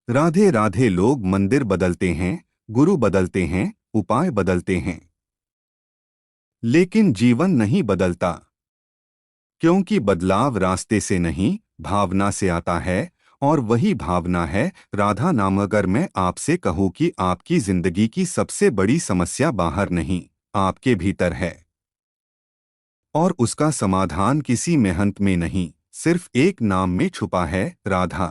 राधे राधे। लोग मंदिर बदलते हैं, गुरु बदलते हैं, उपाय बदलते हैं, लेकिन जीवन नहीं बदलता, क्योंकि बदलाव रास्ते से नहीं, भावना से आता है। और वही भावना है राधा नाम। अगर मैं आपसे कहूँ कि आपकी जिंदगी की सबसे बड़ी समस्या बाहर नहीं, आपके भीतर है, और उसका समाधान किसी मेहनत में नहीं, सिर्फ एक नाम में छुपा है, राधा।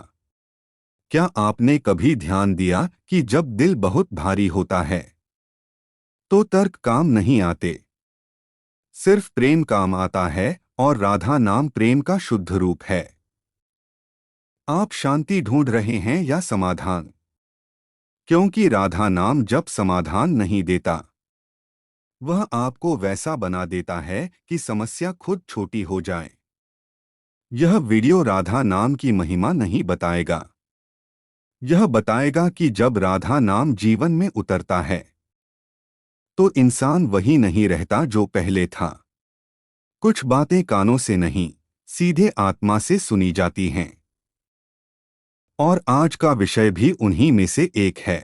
क्या आपने कभी ध्यान दिया कि जब दिल बहुत भारी होता है तो तर्क काम नहीं आते, सिर्फ प्रेम काम आता है। और राधा नाम प्रेम का शुद्ध रूप है। आप शांति ढूंढ रहे हैं या समाधान? क्योंकि राधा नाम जब समाधान नहीं देता, वह आपको वैसा बना देता है कि समस्या खुद छोटी हो जाए। यह वीडियो राधा नाम की महिमा नहीं बताएगा। यह बताएगा कि जब राधा नाम जीवन में उतरता है तो इंसान वही नहीं रहता जो पहले था। कुछ बातें कानों से नहीं, सीधे आत्मा से सुनी जाती हैं। और आज का विषय भी उन्हीं में से एक है।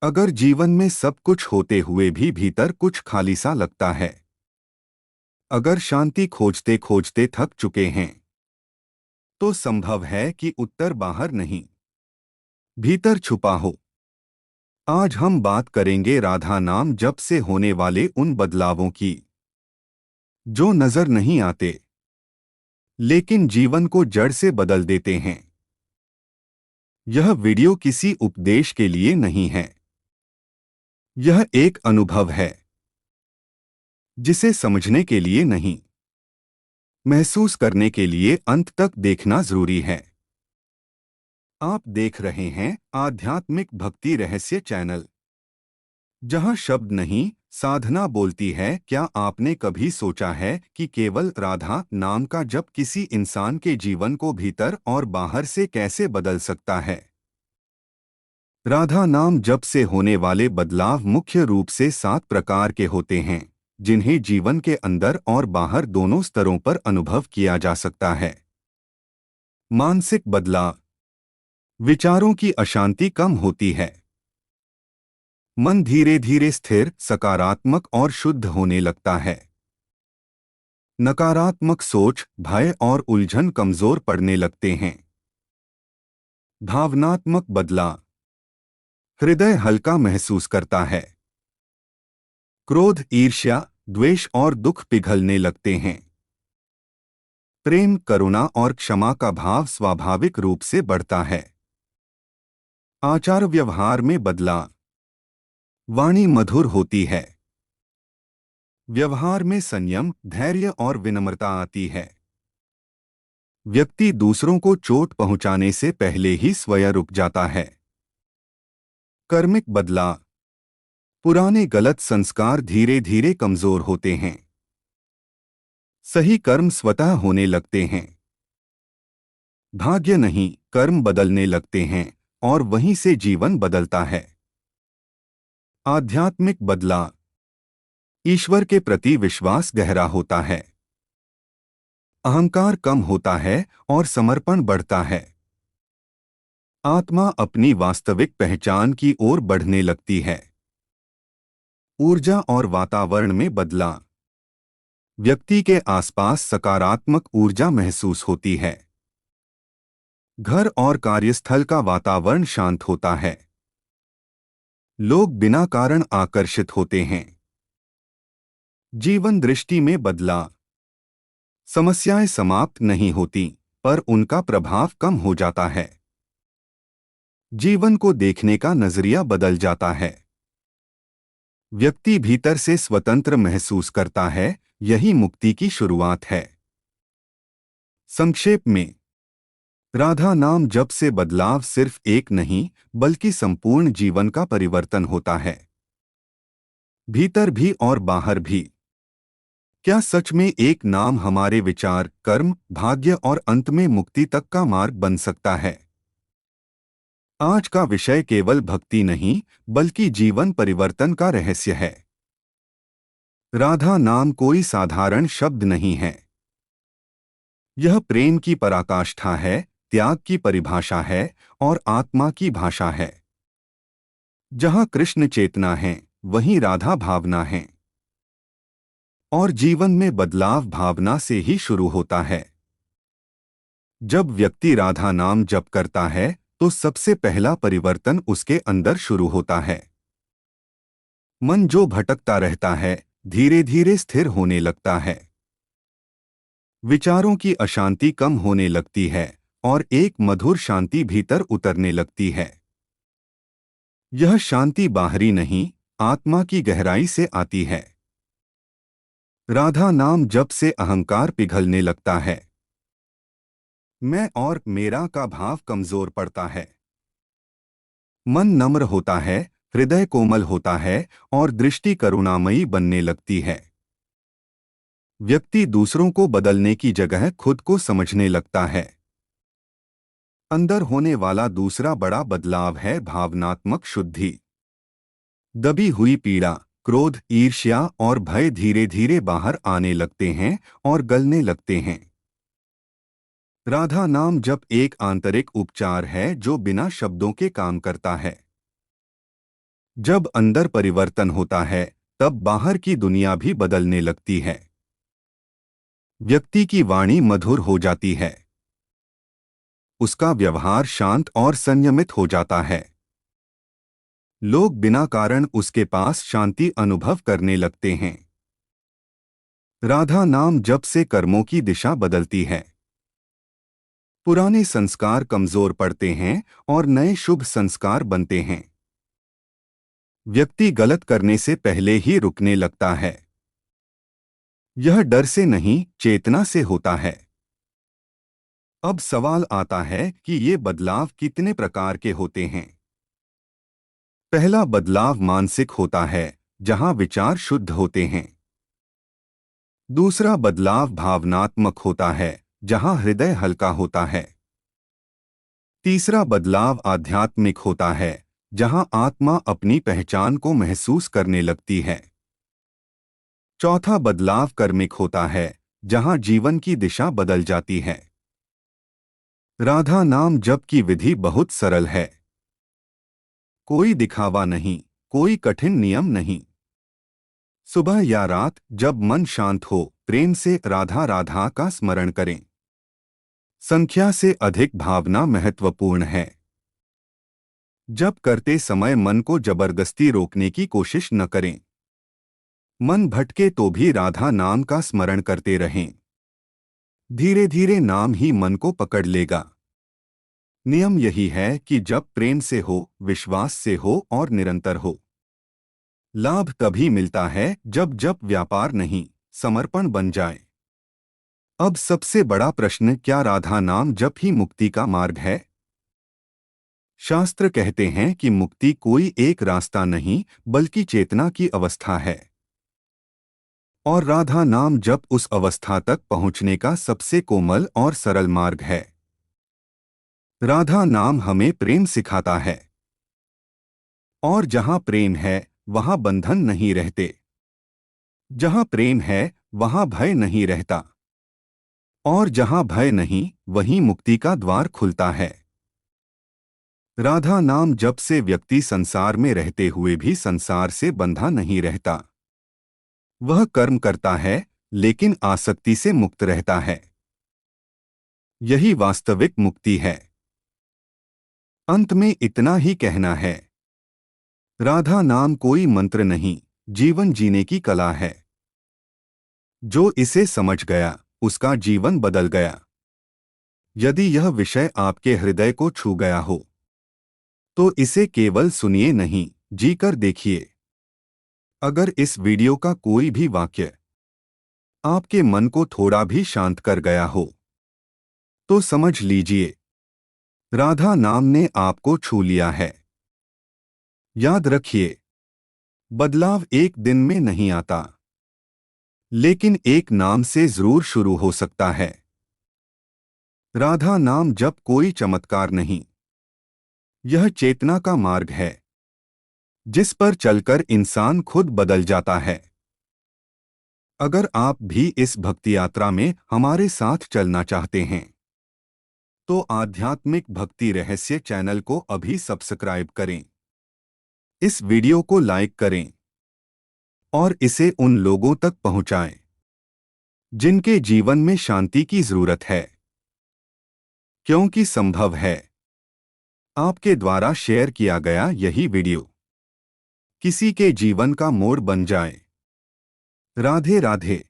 अगर जीवन में सब कुछ होते हुए भी भीतर कुछ खाली सा लगता है, अगर शांति खोजते खोजते थक चुके हैं, तो संभव है कि उत्तर बाहर नहीं, भीतर छुपा हो। आज हम बात करेंगे राधा नाम जप से होने वाले उन बदलावों की जो नजर नहीं आते, लेकिन जीवन को जड़ से बदल देते हैं। यह वीडियो किसी उपदेश के लिए नहीं है। यह एक अनुभव है जिसे समझने के लिए नहीं, महसूस करने के लिए अंत तक देखना जरूरी है। आप देख रहे हैं आध्यात्मिक भक्ति रहस्य चैनल, जहां शब्द नहीं, साधना बोलती है। क्या आपने कभी सोचा है कि केवल राधा नाम का जप किसी इंसान के जीवन को भीतर और बाहर से कैसे बदल सकता है? राधा नाम जप से होने वाले बदलाव मुख्य रूप से 7 प्रकार के होते हैं, जिन्हें जीवन के अंदर और बाहर दोनों स्तरों पर अनुभव किया जा सकता है। मानसिक बदलाव। विचारों की अशांति कम होती है। मन धीरे धीरे स्थिर, सकारात्मक और शुद्ध होने लगता है। नकारात्मक सोच, भय और उलझन कमजोर पड़ने लगते हैं। भावनात्मक बदलाव। हृदय हल्का महसूस करता है। क्रोध, ईर्ष्या, द्वेष और दुख पिघलने लगते हैं। प्रेम, करुणा और क्षमा का भाव स्वाभाविक रूप से बढ़ता है। आचार व्यवहार में बदलाव। वाणी मधुर होती है। व्यवहार में संयम, धैर्य और विनम्रता आती है। व्यक्ति दूसरों को चोट पहुंचाने से पहले ही स्वयं रुक जाता है। कर्मिक बदलाव। पुराने गलत संस्कार धीरे धीरे कमजोर होते हैं। सही कर्म स्वतः होने लगते हैं। भाग्य नहीं, कर्म बदलने लगते हैं और वहीं से जीवन बदलता है। आध्यात्मिक बदलाव। ईश्वर के प्रति विश्वास गहरा होता है। अहंकार कम होता है और समर्पण बढ़ता है। आत्मा अपनी वास्तविक पहचान की ओर बढ़ने लगती है। ऊर्जा और वातावरण में बदलाव। व्यक्ति के आसपास सकारात्मक ऊर्जा महसूस होती है। घर और कार्यस्थल का वातावरण शांत होता है। लोग बिना कारण आकर्षित होते हैं। जीवन दृष्टि में बदलाव। समस्याएं समाप्त नहीं होती, पर उनका प्रभाव कम हो जाता है। जीवन को देखने का नजरिया बदल जाता है। व्यक्ति भीतर से स्वतंत्र महसूस करता है। यही मुक्ति की शुरुआत है। संक्षेप में, राधा नाम जप से बदलाव सिर्फ एक नहीं, बल्कि संपूर्ण जीवन का परिवर्तन होता है, भीतर भी और बाहर भी। क्या सच में एक नाम हमारे विचार, कर्म, भाग्य और अंत में मुक्ति तक का मार्ग बन सकता है? आज का विषय केवल भक्ति नहीं, बल्कि जीवन परिवर्तन का रहस्य है। राधा नाम कोई साधारण शब्द नहीं है। यह प्रेम की पराकाष्ठा है, त्याग की परिभाषा है और आत्मा की भाषा है। जहाँ कृष्ण चेतना है, वहीं राधा भावना है। और जीवन में बदलाव भावना से ही शुरू होता है। जब व्यक्ति राधा नाम जप करता है, तो सबसे पहला परिवर्तन उसके अंदर शुरू होता है। मन जो भटकता रहता है, धीरे धीरे स्थिर होने लगता है। विचारों की अशांति कम होने लगती है और एक मधुर शांति भीतर उतरने लगती है। यह शांति बाहरी नहीं, आत्मा की गहराई से आती है। राधा नाम जप से अहंकार पिघलने लगता है। मैं और मेरा का भाव कमजोर पड़ता है। मन नम्र होता है, हृदय कोमल होता है और दृष्टि करुणामयी बनने लगती है। व्यक्ति दूसरों को बदलने की जगह खुद को समझने लगता है। अंदर होने वाला दूसरा बड़ा बदलाव है भावनात्मक शुद्धि। दबी हुई पीड़ा, क्रोध, ईर्ष्या और भय धीरे धीरे बाहर आने लगते हैं और गलने लगते हैं। राधा नाम जप एक आंतरिक उपचार है जो बिना शब्दों के काम करता है। जब अंदर परिवर्तन होता है, तब बाहर की दुनिया भी बदलने लगती है। व्यक्ति की वाणी मधुर हो जाती है। उसका व्यवहार शांत और संयमित हो जाता है। लोग बिना कारण उसके पास शांति अनुभव करने लगते हैं। राधा नाम जप से कर्मों की दिशा बदलती है। पुराने संस्कार कमजोर पड़ते हैं और नए शुभ संस्कार बनते हैं। व्यक्ति गलत करने से पहले ही रुकने लगता है। यह डर से नहीं, चेतना से होता है। अब सवाल आता है कि ये बदलाव कितने प्रकार के होते हैं। पहला बदलाव मानसिक होता है, जहां विचार शुद्ध होते हैं। दूसरा बदलाव भावनात्मक होता है, जहां हृदय हल्का होता है। तीसरा बदलाव आध्यात्मिक होता है, जहां आत्मा अपनी पहचान को महसूस करने लगती है। चौथा बदलाव कर्मिक होता है, जहां जीवन की दिशा बदल जाती है। राधा नाम जप की विधि बहुत सरल है। कोई दिखावा नहीं, कोई कठिन नियम नहीं। सुबह या रात जब मन शांत हो, प्रेम से राधा राधा का स्मरण करें। संख्या से अधिक भावना महत्वपूर्ण है। जप करते समय मन को जबरदस्ती रोकने की कोशिश न करें। मन भटके तो भी राधा नाम का स्मरण करते रहें। धीरे धीरे नाम ही मन को पकड़ लेगा। नियम यही है कि जप प्रेम से हो, विश्वास से हो और निरंतर हो। लाभ तभी मिलता है जब जप व्यापार नहीं, समर्पण बन जाए। अब सबसे बड़ा प्रश्न, क्या राधा नाम जप ही मुक्ति का मार्ग है? शास्त्र कहते हैं कि मुक्ति कोई एक रास्ता नहीं, बल्कि चेतना की अवस्था है। और राधा नाम जप उस अवस्था तक पहुंचने का सबसे कोमल और सरल मार्ग है। राधा नाम हमें प्रेम सिखाता है। और जहां प्रेम है, वहां बंधन नहीं रहते। जहां प्रेम है, वहां भय नहीं रहता। और जहां भय नहीं, वहीं मुक्ति का द्वार खुलता है। राधा नाम जप से व्यक्ति संसार में रहते हुए भी संसार से बंधा नहीं रहता। वह कर्म करता है, लेकिन आसक्ति से मुक्त रहता है। यही वास्तविक मुक्ति है। अंत में इतना ही कहना है, राधा नाम कोई मंत्र नहीं, जीवन जीने की कला है। जो इसे समझ गया, उसका जीवन बदल गया। यदि यह विषय आपके हृदय को छू गया हो, तो इसे केवल सुनिए नहीं, जीकर देखिए। अगर इस वीडियो का कोई भी वाक्य आपके मन को थोड़ा भी शांत कर गया हो, तो समझ लीजिए, राधा नाम ने आपको छू लिया है। याद रखिए, बदलाव एक दिन में नहीं आता, लेकिन एक नाम से जरूर शुरू हो सकता है। राधा नाम जप कोई चमत्कार नहीं, यह चेतना का मार्ग है, जिस पर चलकर इंसान खुद बदल जाता है। अगर आप भी इस भक्ति यात्रा में हमारे साथ चलना चाहते हैं, तो आध्यात्मिक भक्ति रहस्य चैनल को अभी सब्सक्राइब करें। इस वीडियो को लाइक करें और इसे उन लोगों तक पहुंचाएं जिनके जीवन में शांति की जरूरत है, क्योंकि संभव है आपके द्वारा शेयर किया गया यही वीडियो किसी के जीवन का मोड़ बन जाए। राधे राधे।